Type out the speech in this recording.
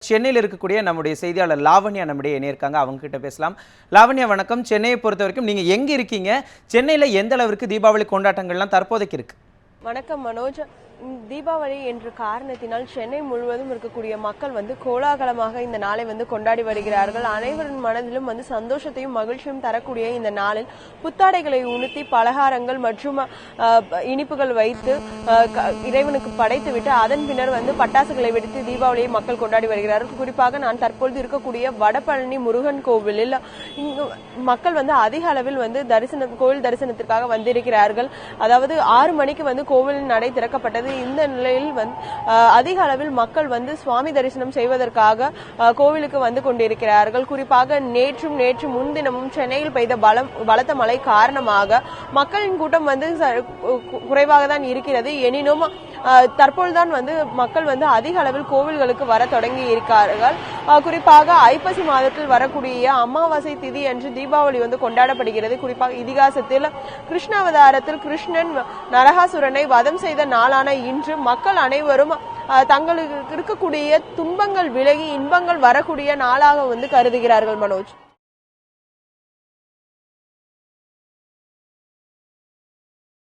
சென்னையில் இருக்கக்கூடிய நம்முடைய செய்தியாளர் லாவண்யா நம்முடைய இணையிருக்காங்க. அவங்க கிட்ட பேசலாம். லாவண்யா வணக்கம். சென்னையை பொறுத்த வரைக்கும் நீங்க எங்க இருக்கீங்க? சென்னையில எந்த அளவிற்கு தீபாவளி கொண்டாட்டங்கள்லாம் தற்போதைக்கு இருக்கு? வணக்கம் மனோஜ். தீபாவளி என்ற காரணத்தினால் சென்னை முழுவதும் இருக்கக்கூடிய மக்கள் கோலாகலமாக இந்த நாளை கொண்டாடி வருகிறார்கள். அனைவரின் மனதிலும் சந்தோஷத்தையும் மகிழ்ச்சியும் தரக்கூடிய இந்த நாளில் புத்தாடைகளை உடுத்தி பலகாரங்கள் மற்றும் இனிப்புகள் வைத்து இறைவனுக்கு படைத்து விட்டு அதன் பின்னர் பட்டாசுகளை வெடித்து தீபாவளியை மக்கள் கொண்டாடி வருகிறார்கள். குறிப்பாக நான் தற்பொழுது இருக்கக்கூடிய வடபழனி முருகன் கோவிலில் இங்கு மக்கள் அதிக அளவில் கோவில் தரிசனத்திற்காக வந்திருக்கிறார்கள். அதாவது 6 மணிக்கு கோவிலின் நடை திறக்கப்பட்டது. இந்த நிலையில் அதிக அளவில் மக்கள் சுவாமி தரிசனம் செய்வதற்காக கோவிலுக்கு வந்து கொண்டிருக்கிறார்கள். குறிப்பாக நேற்று முன்தினமும் சென்னையில் பெய்த பலத்த மழை காரணமாக மக்களின் கூட்டம் குறைவாக தான் இருக்கிறது. எனினும் தற்பொழுதுதான் மக்கள் அதிக அளவில் கோவில்களுக்கு வர தொடங்கி இருக்கிறார்கள். குறிப்பாக ஐப்பசி மாதத்தில் வரக்கூடிய அமாவாசை திதி என்று தீபாவளி கொண்டாடப்படுகிறது. குறிப்பாக இதிகாசத்தில் கிருஷ்ணாவதாரத்தில் கிருஷ்ணன் நரகாசுரனை வதம் செய்த நாளான இன்று மக்கள் அனைவரும் தங்களுக்கு இருக்கக்கூடிய துன்பங்கள் விலகி இன்பங்கள் வரக்கூடிய நாளாக கருதுகிறார்கள். மனோஜ்.